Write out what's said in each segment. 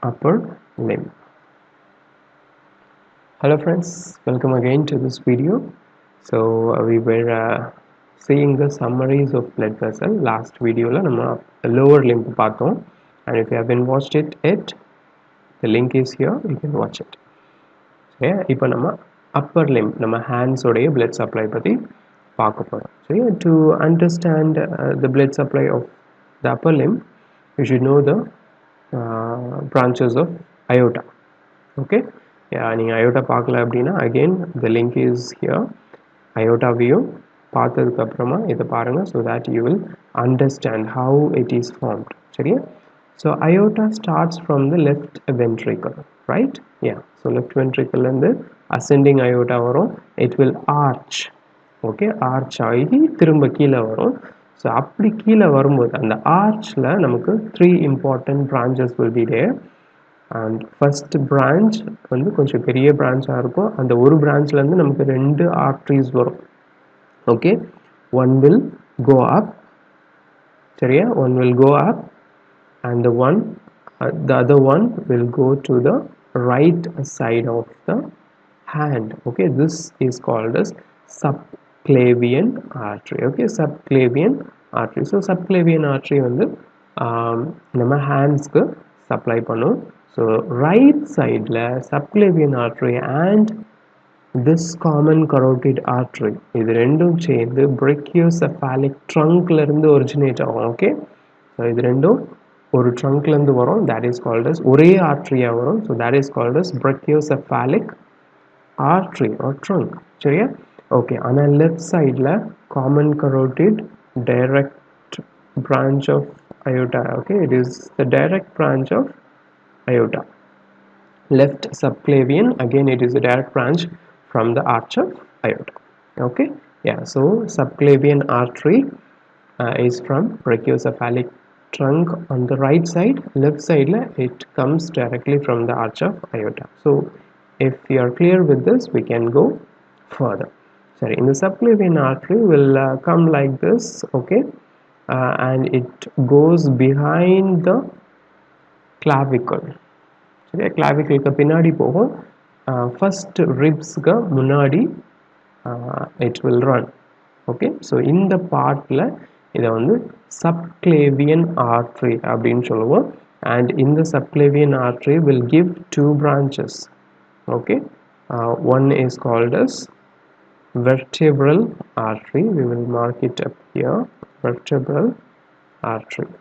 upper limb. Hello friends, welcome again to this video. So we were seeing the summaries of blood vessel. Last video la nama lower limb பார்த்தோம், and if you haven't watched it yet, the link is here, you can watch it. சரியா? இப்போ நம்ம upper limb, நம்ம hands உடைய blood supply பத்தி பார்க்க போறோம். சரியா? To understand the blood supply of the upper limb, you should know the branches of aorta. Okay, நீங்கள் அயோட்டா பார்க்கல அப்படின்னா again the link is here. அயோட்டாவையும் பார்த்ததுக்கப்புறமா இதை பாருங்கள், so that you will understand how it is formed. சரியா? So aorta starts from the left ventricle, right? Yeah, so left ventricle இருந்து ascending aorta வரும், it will arch. Okay, arch ஆகி திரும்ப கீழே வரும். So அப்படி கீழே வரும்போது அந்த ஆர்ச்சில் நமக்கு 3 important branches will be there. And first branch வந்து கொஞ்சம் பெரிய பிரான்ச்சாக இருக்கும். அந்த ஒரு பிரான்ச்லேருந்து நமக்கு 2 ஆர்ட்ரிஸ் வரும். Okay, one will go up. சரியா? One will go up and the other one will go to the right side of the hand. Okay, this is called as subclavian artery. Okay, subclavian artery. So subclavian artery வந்து நம்ம ஹேண்ட்ஸ்க்கு supply பண்ணும். So right side la subclavian artery and this common carotid artery, இது ரெண்டும் சேர்ந்து brachiocephalic trunk ல இருந்து originate ஆகும். Okay, so இது ரெண்டும் ஒரு trunk ல இருந்து வரும், that is called as ஒரே artery வரும், so that is called as brachiocephalic artery or trunk. சரியா? okay, ஆனா left side ல common carotid direct branch of aorta. Okay, it is the direct branch of aorta. Left subclavian, again it is a direct branch from the arch of aorta. Okay, yeah, so subclavian artery is from brachiocephalic trunk on the right side. Left side it comes directly from the arch of aorta. So if you are clear with this, we can go further. Sorry, in the subclavian artery will come like this. Okay, and it goes behind the clavicle. சரியா? கிளாவிக்கலுக்கு பின்னாடி போகும், first ரிப்ஸ்க்கு முன்னாடி it will run. Okay, so இந்த பார்ட்டில் இதை வந்து subclavian artery அப்படின்னு சொல்லுவோம். அண்ட் இந்த subclavian artery will give 2 branches. Okay, one is called as vertebral artery. We will mark it up here, vertebral artery.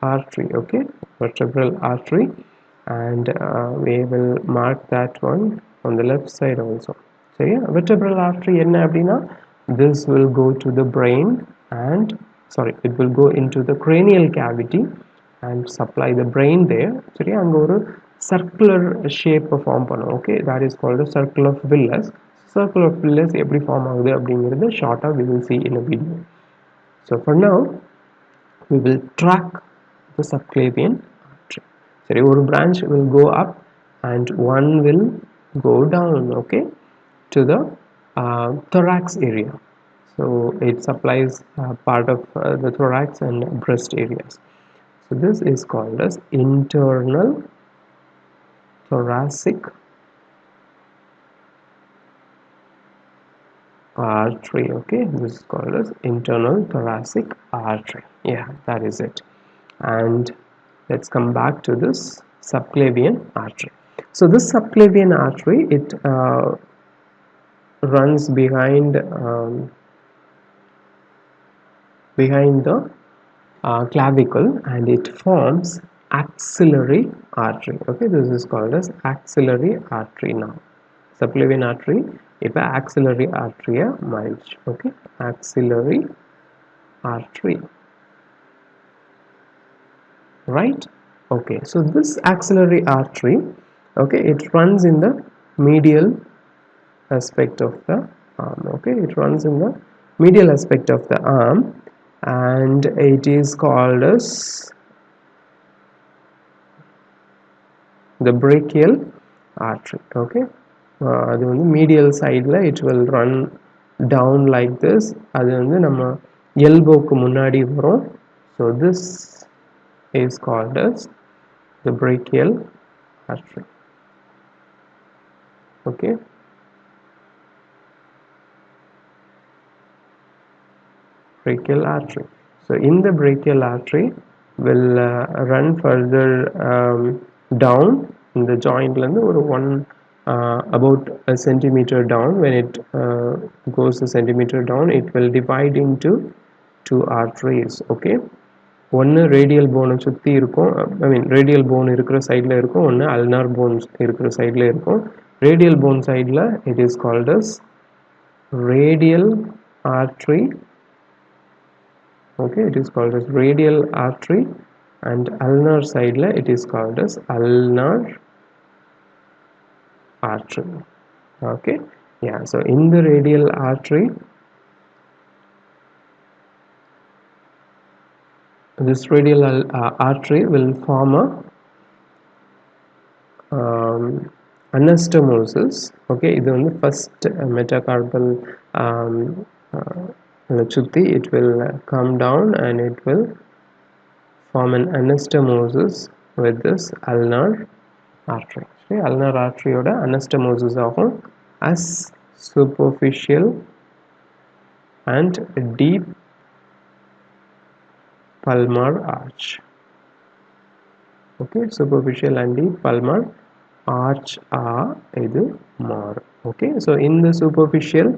Artery, okay, vertebral artery, and we will mark that one on the left side also. So yeah, vertebral artery enna appadina, this will go to the brain and it will go into the cranial cavity and supply the brain there. So yeah, anga oru circular shape form பண்ணும். Okay, that is called a circle of Willis. Circle of Willis எப்படி form ஆகுது அப்படிங்கிறது shorter we will see in a video. So for now we will track the subclavian artery. So one branch will go up and one will go down. Okay, to the thorax area. So it supplies part of the thorax and breast areas. So this is called as internal thoracic artery. Okay, this is called as internal thoracic artery. Yeah, that is it. And let's come back to this subclavian artery. So this subclavian artery, it runs behind the clavicle, and it forms axillary artery. Okay, this is called as axillary artery. Now subclavian artery இப்போ axillary artery மாறிடுச்சு. Okay, axillary artery, right? Okay, so this axillary artery, okay, it runs in the medial aspect of the arm. Okay, it runs in the medial aspect of the arm, and it is called as the brachial artery. Okay, அது வந்து medial சைடில் it will run down like this. அது வந்து நம்ம எல்போக்கு முன்னாடி வரும். So this is called as the brachial artery. Okay, brachial artery. So in the brachial artery will run further down in the joint or one about a centimeter down. When it goes a centimeter down, it will divide into two arteries. Okay, ஒன்று radial போனை சுற்றி இருக்கும், ஐ மீன் radial phone இருக்கிற சைடில் இருக்கும், ஒன்று ulnar bones இருக்கிற சைடில் இருக்கும். ரேடியல் போன் சைடில் it is called as radial artery. Okay, it is called as radial artery, and ulnar side la it is called as ulnar artery. Okay, yeah, so in the radial artery, this radial artery will form a anastomosis. Okay, இது வந்து first metacarpal சுத்தி it will come down and it will form an anastomosis with this ulnar artery. Okay, ulnar artery oda anastomosis ஆகும் as superficial and deep palmar arch. Okay, superficial and deep palmar arch idu மாறும். Okay, so in the superficial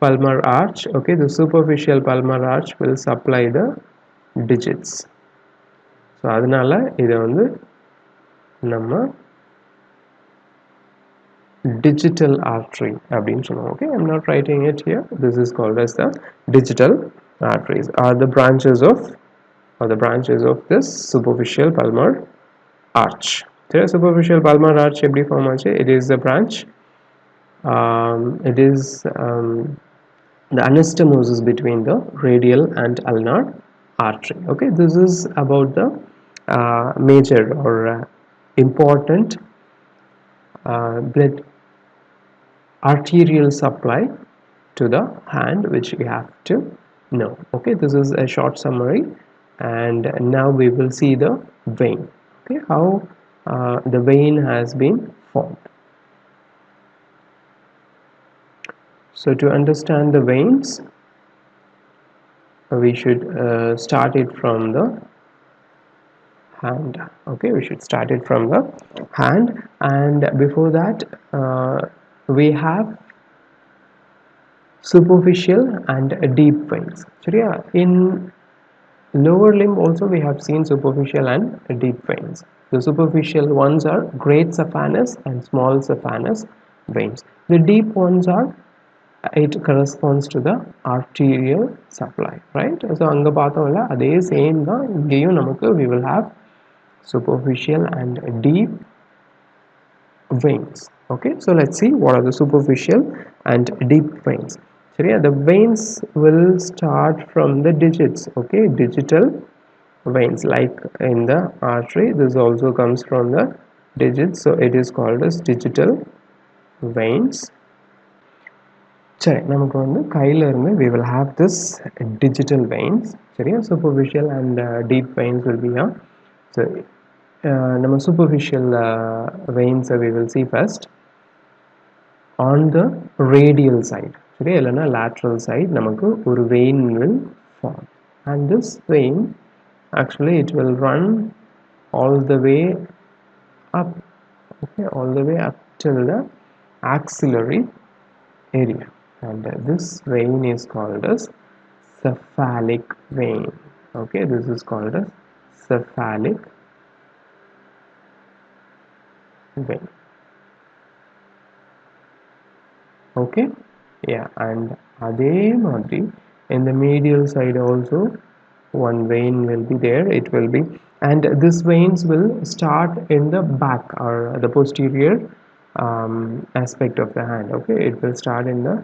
palmar arch, okay, the superficial palmar arch will supply the digits. So அதனால இதை வந்து நம்ம digital artery அப்படின்னு சொல்லுவோம். Okay, I'm not writing it here. This is called as the digital arteries are the branches of this superficial palmar arch. So superficial palmar arch எப்படி form ஆச்சு? It is the branch, it is the anastomosis between the radial and ulnar artery. Okay, this is about the major or important blood arterial supply to the hand, which you have to know. Okay, this is a short summary, and now we will see the vein. Okay, how the vein has been formed. So to understand the veins, we should start it from the hand. Okay, we should start it from the hand, and before that we have superficial and deep veins. So yeah, in lower limb also we have seen superficial and deep veins. The superficial ones are great saphenous and small saphenous veins. The deep ones are, it corresponds to the arterial supply, right? So anga paathomla adhe same da ingeyum namakku we will have superficial and deep veins. Okay, so let's see what are the superficial and deep veins. So yeah, the veins will start from the digits. Okay, digital veins, like in the artery, this also comes from the digits, so it is called as digital veins. சரி, நமக்கு வந்து கையில் இருந்து we will have this digital veins. சரியா, superficial and deep veins will be here. So நம்ம superficial veins we will see first on the radial side. சரியா, இல்லைன்னா lateral side நமக்கு ஒரு vein will form, and this vein actually it will run all the way up. Okay, all the way up till the axillary area, and this vein is called as cephalic vein. Okay, this is called as cephalic vein. Okay, yeah, and adhe madri in the medial side also one vein will be there. It will be, and this veins will start in the back or the posterior aspect of the hand. Okay, it will start in the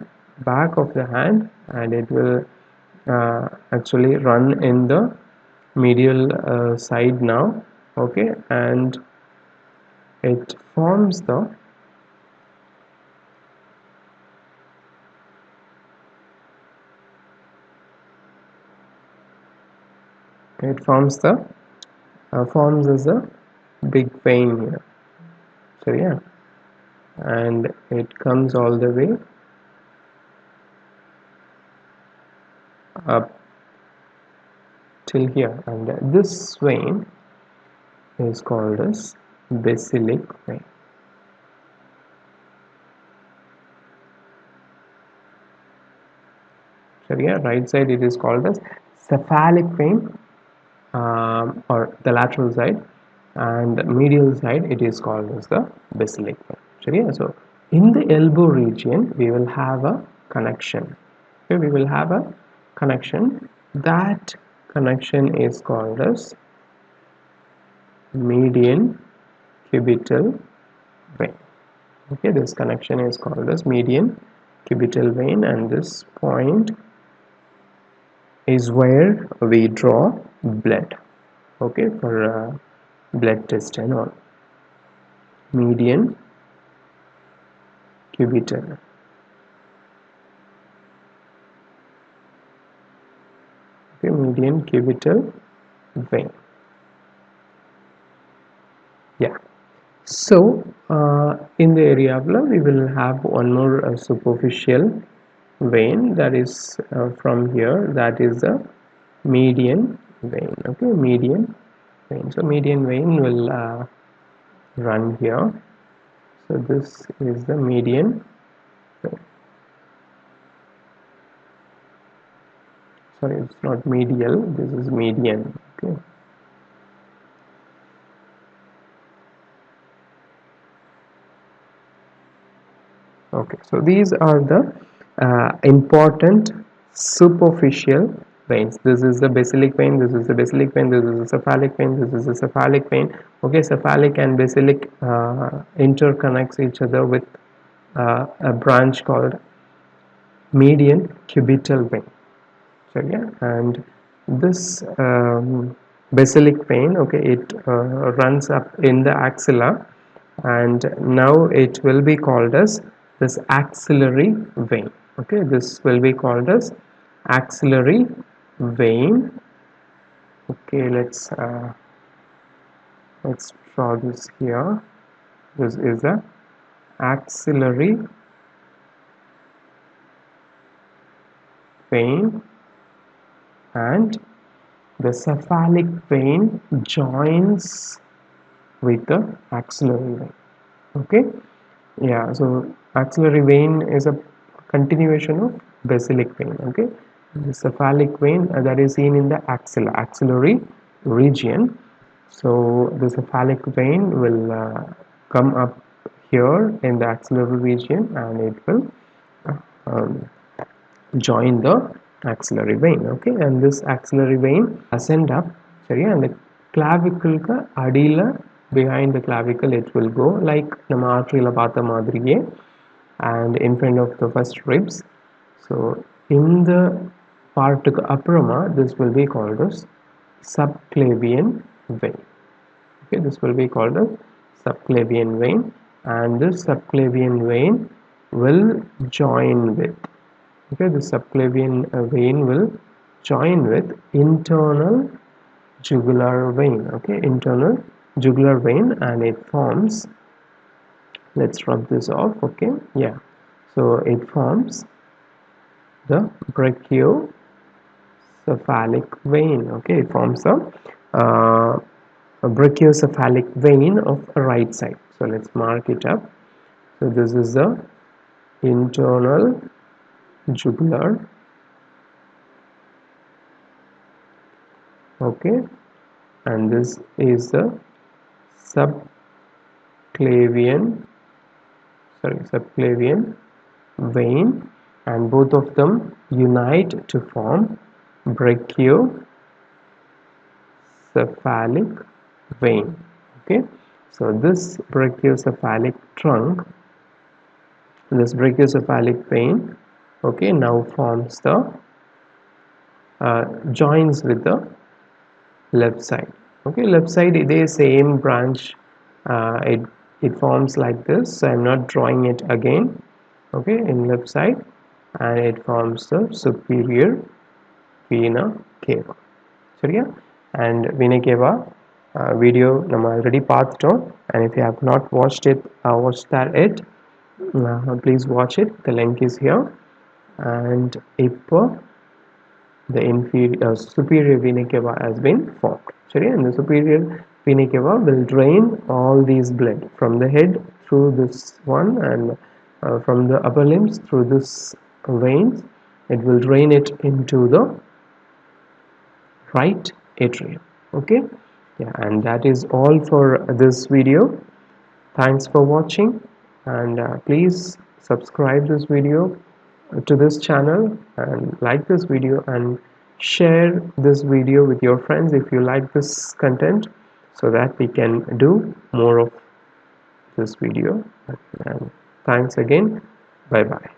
back of the hand, and it will actually run in the medial side now. Okay, and it forms the it forms as a big vein here. So yeah, and it comes all the way up till here, and this vein is called as basilic vein. So yeah, right side it is called as cephalic vein, or the lateral side, and medial side it is called as the basilic vein. So yeah, so in the elbow region we will have a connection. Okay, we will have a connection. That connection is called as median cubital vein. Okay, this connection is called as median cubital vein, and this point is where we draw blood, okay, for blood test and all. Median cubital, okay, median cubital vein. Yeah, so in the area of love we will have one more superficial vein, that is from here, that is the median vein. Okay, median vein. So median vein will run here. So this is the median vein. Sorry, it's not medial, this is median. Okay, okay, so these are the important superficial veins. This is the basilic vein, this is the basilic vein, this is the cephalic vein, this is the cephalic vein. Okay, cephalic and basilic interconnects each other with a branch called median cubital vein. So yeah, and this basilic vein, okay, it runs up in the axilla, and now it will be called as this axillary vein. Okay, this will be called as axillary vein. Okay, let's draw this here. This is a axillary vein, and the cephalic vein joins with the axillary vein. Okay, yeah, so axillary vein is a continuation of basilic vein. Okay, the cephalic vein that is seen in the axillary region. So the cephalic vein will come up here in the axillary region, and it will um, join the axillary vein. Okay, and this axillary vein ascend up, sorry, and the clavicle ka adila, behind the clavicle it will go like nama artery la paatha madriye, and in front of the first ribs. So in the part apparama, this will be called as subclavian vein. Okay, this will be called as subclavian vein, and this subclavian vein will join with, okay, the subclavian vein will join with internal jugular vein. Okay, internal jugular vein, and it forms, let's rub this off. Okay, yeah, so it forms the brachiocephalic vein. Okay, it forms a brachiocephalic vein of right side. So let's mark it up. So this is the internal jugular, okay, and this is the subclavian vein, and both of them unite to form brachiocephalic vein. Okay, so this brachiocephalic trunk, this brachiocephalic vein, okay, now forms the joins with the left side. Okay, left side it is same branch, it forms like this, so I'm not drawing it again. Okay, in left side, and it forms the superior vena cava. So yeah, and vena cava video நம்ம already பார்த்துட்டோம். And if you have not watched it, please watch it. The link is here. And இப்போ the superior vena cava has been formed. Sorry, and the superior vena cava will drain all these blood from the head through this one, and from the upper limbs through this veins. It will drain it into the right atrium. Okay, yeah, and that is all for this video. Thanks for watching, and please subscribe this video to this channel, and like this video, and share this video with your friends if you like this content, so that we can do more of this video. And thanks again. Bye bye.